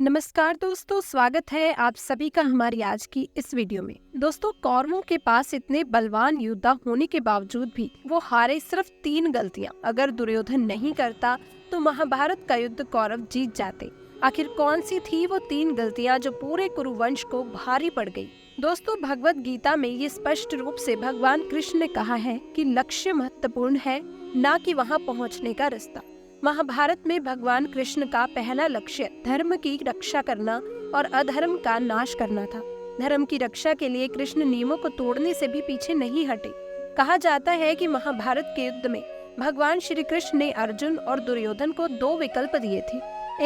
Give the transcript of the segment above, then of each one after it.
नमस्कार दोस्तों, स्वागत है आप सभी का हमारी आज की इस वीडियो में। दोस्तों, कौरवों के पास इतने बलवान योद्धा होने के बावजूद भी वो हारे सिर्फ 3 गलतियां अगर दुर्योधन नहीं करता तो महाभारत का युद्ध कौरव जीत जाते। आखिर कौन सी थी वो 3 गलतियां जो पूरे कुरुवंश को भारी पड़ गई? दोस्तों, भगवत गीता में ये स्पष्ट रूप से भगवान कृष्ण ने कहा है कि लक्ष्य महत्वपूर्ण है, न कि वहाँ पहुँचने का रास्ता। महाभारत में भगवान कृष्ण का पहला लक्ष्य धर्म की रक्षा करना और अधर्म का नाश करना था। धर्म की रक्षा के लिए कृष्ण नियमों को तोड़ने से भी पीछे नहीं हटे। कहा जाता है कि महाभारत के युद्ध में भगवान श्री कृष्ण ने अर्जुन और दुर्योधन को 2 विकल्प दिए थे।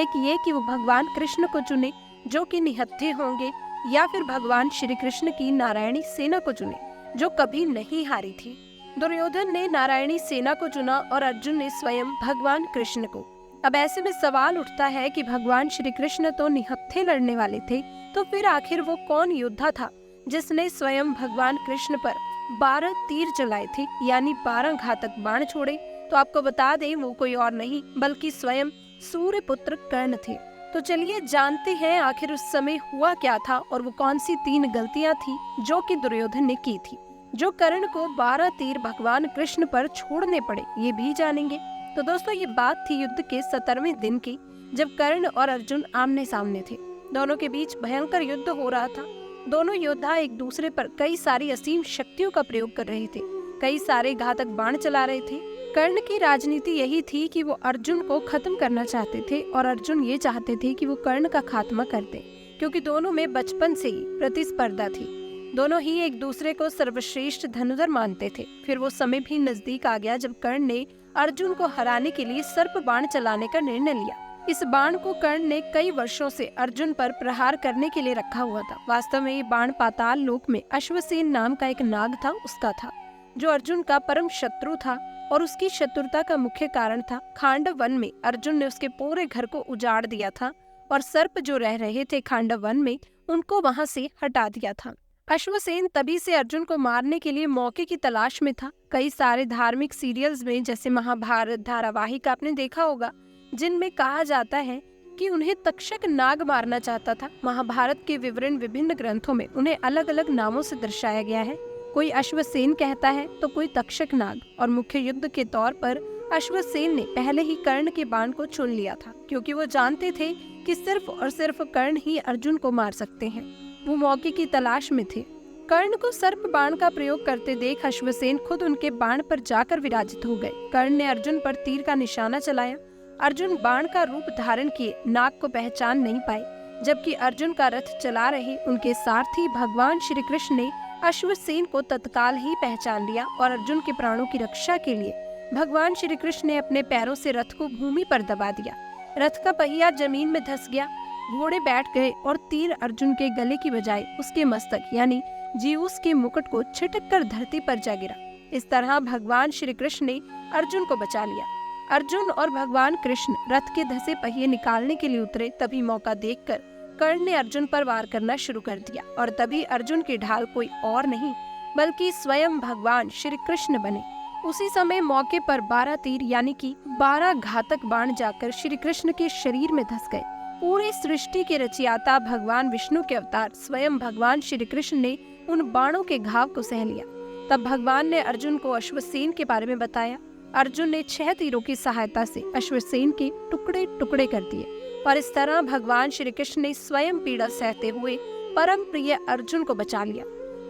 एक ये कि वो भगवान कृष्ण को चुने जो कि निहत्थे होंगे, या फिर भगवान श्री कृष्ण की नारायणी सेना को चुने जो कभी नहीं हारी थी। दुर्योधन ने नारायणी सेना को चुना और अर्जुन ने स्वयं भगवान कृष्ण को। अब ऐसे में सवाल उठता है कि भगवान श्री कृष्ण तो निहत्थे लड़ने वाले थे, तो फिर आखिर वो कौन योद्धा था जिसने स्वयं भगवान कृष्ण पर 12 तीर चलाए थे, यानी 12 घातक बाण छोड़े? तो आपको बता दें, वो कोई और नहीं बल्कि स्वयं सूर्यपुत्र कर्ण थे। तो चलिए जानते हैं आखिर उस समय हुआ क्या था और वो कौन सी 3 गलतियां थी जो कि दुर्योधन ने की थी, जो कर्ण को 12 तीर भगवान कृष्ण पर छोड़ने पड़े, ये भी जानेंगे। तो दोस्तों, ये बात थी युद्ध के 17वें दिन की, जब कर्ण और अर्जुन आमने सामने थे। दोनों के बीच भयंकर युद्ध हो रहा था। दोनों योद्धा एक दूसरे पर कई सारी असीम शक्तियों का प्रयोग कर रहे थे, कई सारे घातक बाण चला रहे थे। कर्ण की राजनीति यही थी कि वो अर्जुन को खत्म करना चाहते थे और अर्जुन ये चाहते थे कि वो कर्ण का खात्मा कर दें, क्योंकि दोनों में बचपन से ही प्रतिस्पर्धा थी। दोनों ही एक दूसरे को सर्वश्रेष्ठ धनुधर मानते थे। फिर वो समय भी नजदीक आ गया जब कर्ण ने अर्जुन को हराने के लिए सर्प बाण चलाने का निर्णय लिया। इस बाण को कर्ण ने कई वर्षों से अर्जुन पर प्रहार करने के लिए रखा हुआ था। वास्तव में ये बाण पाताल लोक में अश्वसेन नाम का एक नाग था, उसका था, जो अर्जुन का परम शत्रु था। और उसकी शत्रुता का मुख्य कारण था खांडव वन में अर्जुन ने उसके पूरे घर को उजाड़ दिया था और सर्प जो रह रहे थे खांडव वन में, उनको वहाँ से हटा दिया था। अश्वसेन तभी से अर्जुन को मारने के लिए मौके की तलाश में था। कई सारे धार्मिक सीरियल्स में, जैसे महाभारत धारावाहिक आपने देखा होगा, जिनमें कहा जाता है कि उन्हें तक्षक नाग मारना चाहता था। महाभारत के विवरण विभिन्न ग्रंथों में उन्हें अलग अलग नामों से दर्शाया गया है। कोई अश्वसेन कहता है तो कोई तक्षक नाग। और मुख्य युद्ध के तौर पर अश्वसेन ने पहले ही कर्ण के बाण को चुन लिया था, क्योंकि वो जानते थे कि सिर्फ और सिर्फ कर्ण ही अर्जुन को मार सकते हैं। वो मौके की तलाश में थे। कर्ण को सर्प बाण का प्रयोग करते देख अश्वसेन खुद उनके बाण पर जाकर विराजित हो गए। कर्ण ने अर्जुन पर तीर का निशाना चलाया। अर्जुन बाण का रूप धारण किए नाग को पहचान नहीं पाए, जबकि अर्जुन का रथ चला रहे उनके सारथी भगवान श्री कृष्ण ने अश्वसेन को तत्काल ही पहचान लिया और अर्जुन के प्राणों की रक्षा के लिए भगवान श्री कृष्ण ने अपने पैरों से रथ को भूमि पर दबा दिया। रथ का पहिया जमीन में धंस गया। घोड़े बैठ गए और तीर अर्जुन के गले की बजाय उसके मस्तक यानी जीउस के मुकुट को छिटक कर धरती पर जा गिरा। इस तरह भगवान श्री कृष्ण ने अर्जुन को बचा लिया। अर्जुन और भगवान कृष्ण रथ के धंसे पहिए निकालने के लिए उतरे। तभी मौका देखकर कर्ण ने अर्जुन पर वार करना शुरू कर दिया और तभी अर्जुन की ढाल कोई और नहीं बल्कि स्वयं भगवान श्री कृष्ण बने। उसी समय मौके पर 12 तीर यानी कि 12 घातक बाण जाकर श्री कृष्ण के शरीर में धंस गए। पूरी सृष्टि के रचयिता भगवान विष्णु के अवतार स्वयं भगवान श्री कृष्ण ने उन बाणों के घाव को सह लिया। तब भगवान ने अर्जुन को अश्वसेन के बारे में बताया। अर्जुन ने 6 तीरों की सहायता से अश्वसेन के टुकड़े टुकड़े कर दिए और इस तरह भगवान श्री कृष्ण ने स्वयं पीड़ा सहते हुए परम प्रिय अर्जुन को बचा लिया।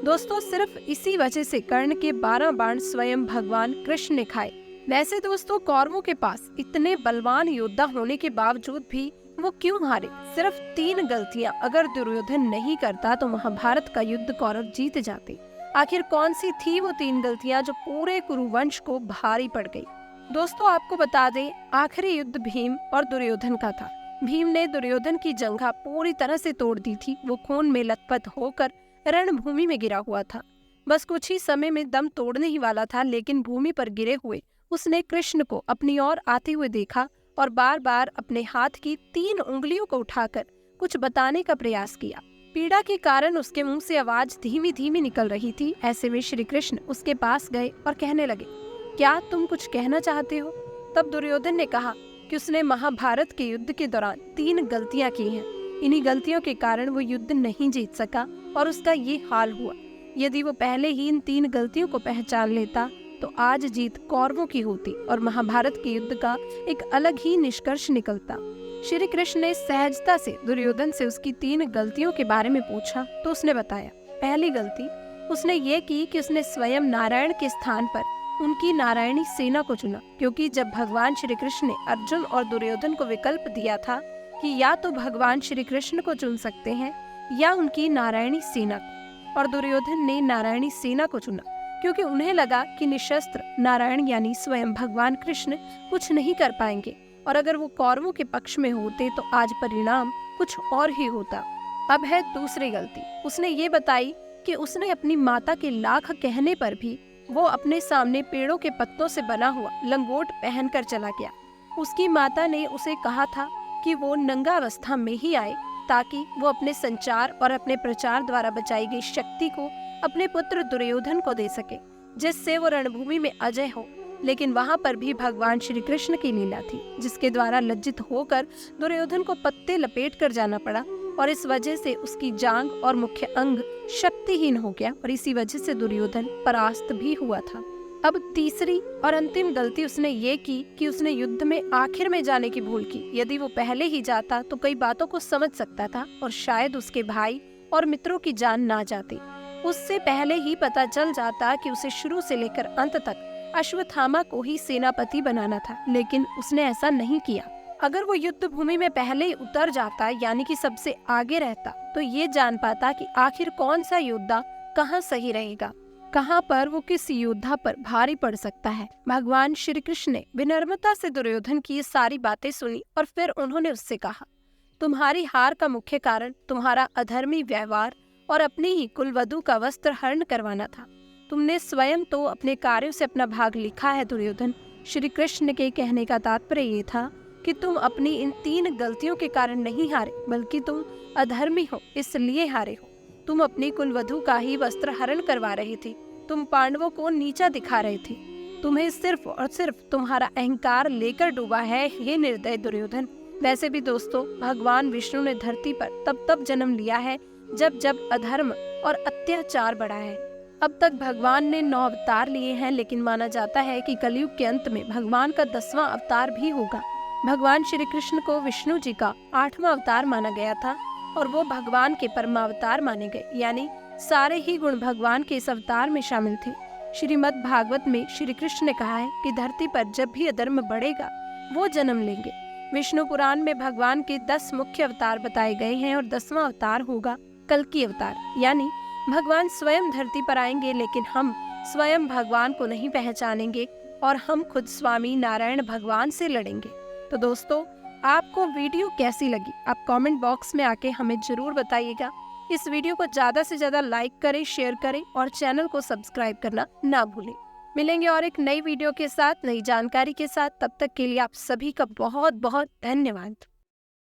दोस्तों, सिर्फ इसी वजह से कर्ण के 12 बाण स्वयं भगवान कृष्ण ने खाए। वैसे दोस्तों, कौरवों के पास इतने बलवान योद्धा होने के बावजूद भी वो क्यों हारे? सिर्फ 3 गलतियां अगर दुर्योधन नहीं करता तो महाभारत का युद्ध कौरव जीत जाते। आखिर कौन सी थी वो 3 गलतियां जो पूरे कुरुवंश को भारी पड़ गई? दोस्तों, आपको बता दें, आखिरी युद्ध भीम और दुर्योधन का था। भीम ने दुर्योधन की जंघा पूरी तरह से तोड़ दी थी। वो खून में लथपथ होकर रणभूमि में गिरा हुआ था। बस कुछ ही समय में दम तोड़ने ही वाला था, लेकिन भूमि पर गिरे हुए उसने कृष्ण को अपनी ओर आते हुए देखा और बार बार अपने हाथ की 3 उंगलियों को उठाकर कुछ बताने का प्रयास किया। पीड़ा के कारण उसके मुंह से आवाज धीमी धीमी निकल रही थी। ऐसे में श्री कृष्ण उसके पास गए और कहने लगे, क्या तुम कुछ कहना चाहते हो? तब दुर्योधन ने कहा कि उसने महाभारत के युद्ध के दौरान 3 गलतियां की हैं। इन्हीं गलतियों के कारण वो युद्ध नहीं जीत सका और उसका ये हाल हुआ। यदि वो पहले ही इन 3 गलतियों को पहचान लेता तो आज जीत कौरवों की होती और महाभारत के युद्ध का एक अलग ही निष्कर्ष निकलता। श्री कृष्ण ने सहजता से दुर्योधन से उसकी 3 गलतियों के बारे में पूछा तो उसने बताया। पहली गलती उसने ये की कि उसने स्वयं नारायण के स्थान पर उनकी नारायणी सेना को चुना, क्योंकि जब भगवान श्री कृष्ण ने अर्जुन और दुर्योधन को विकल्प दिया था कि या तो भगवान श्री कृष्ण को चुन सकते हैं या उनकी नारायणी सेना को, और दुर्योधन ने नारायणी सेना को चुना क्योंकि उन्हें लगा कि निशस्त्र नारायण यानी स्वयं भगवान कृष्ण कुछ नहीं कर पाएंगे, और अगर वो कौरवों के पक्ष में होते तो आज परिणाम कुछ और ही होता। अब है दूसरी गलती। उसने ये बताई कि उसने अपनी माता के लाख कहने पर भी वो अपने सामने पेड़ों के पत्तों से बना हुआ लंगोट पहनकर चला गया। उसकी माता ने उसे कहा था कि वो नंगा अवस्था में ही आए ताकि वो अपने संचार और अपने प्रचार द्वारा बचाई गई शक्ति को अपने पुत्र दुर्योधन को दे सके, जिससे वो रणभूमि में अजय हो। लेकिन वहाँ पर भी भगवान श्री कृष्ण की लीला थी, जिसके द्वारा लज्जित होकर दुर्योधन को पत्ते लपेट कर जाना पड़ा, और इस वजह से उसकी जांग और मुख्य अंग शक्तिहीन हो गया और इसी वजह से दुर्योधन परास्त भी हुआ था। अब तीसरी और अंतिम गलती उसने ये की कि उसने युद्ध में आखिर में जाने की भूल की। यदि वो पहले ही जाता तो कई बातों को समझ सकता था और शायद उसके भाई और मित्रों की जान ना जाती। उससे पहले ही पता चल जाता कि उसे शुरू से लेकर अंत तक अश्वत्थामा को ही सेनापति बनाना था, लेकिन उसने ऐसा नहीं किया। अगर वो युद्ध भूमि में पहले ही उतर जाता, यानी कि सबसे आगे रहता, तो ये जान पाता कि आखिर कौन सा योद्धा कहाँ सही रहेगा, कहाँ पर वो किस योद्धा पर भारी पड़ सकता है। भगवान श्री कृष्ण ने विनम्रता से दुर्योधन की ये सारी बातें सुनी और फिर उन्होंने उससे कहा, तुम्हारी हार का मुख्य कारण तुम्हारा अधर्मी व्यवहार और अपनी ही कुलवधू का वस्त्र हरण करवाना था। तुमने स्वयं तो अपने कार्यों से अपना भाग लिखा है दुर्योधन। श्री कृष्ण के कहने का तात्पर्य ये था कि तुम अपनी इन 3 गलतियों के कारण नहीं हारे, बल्कि तुम अधर्मी हो इसलिए हारे हो। तुम अपनी कुलवधू का ही वस्त्र हरण करवा रही थी, तुम पांडवों को नीचा दिखा रही थी। तुम्हें सिर्फ और सिर्फ तुम्हारा अहंकार लेकर डूबा है, ये निर्दय दुर्योधन। वैसे भी दोस्तों, भगवान विष्णु ने धरती पर तब जन्म लिया है जब जब अधर्म और अत्याचार बढ़ा है। अब तक भगवान ने 9 अवतार लिए हैं, लेकिन माना जाता है कि कलयुग के अंत में भगवान का 10वां अवतार भी होगा। भगवान श्री कृष्ण को विष्णु जी का 8वां अवतार माना गया था और वो भगवान के परमावतार माने गए, यानी सारे ही गुण भगवान के इस अवतार में शामिल थे। श्रीमद् भागवत में श्री कृष्ण ने कहा है कि धरती पर जब भी अधर्म बढ़ेगा वो जन्म लेंगे। विष्णु पुराण में भगवान के 10 मुख्य अवतार बताए गए हैं और 10वां अवतार होगा कल्कि अवतार, यानी भगवान स्वयं धरती पर आएंगे, लेकिन हम स्वयं भगवान को नहीं पहचानेंगे और हम खुद स्वामी नारायण भगवान से लड़ेंगे। तो दोस्तों, आपको वीडियो कैसी लगी आप कमेंट बॉक्स में आके हमें जरूर बताइएगा। इस वीडियो को ज्यादा से ज्यादा लाइक करें, शेयर करें और चैनल को सब्सक्राइब करना ना भूलें। मिलेंगे और एक नई वीडियो के साथ, नई जानकारी के साथ। तब तक के लिए आप सभी का बहुत बहुत धन्यवाद।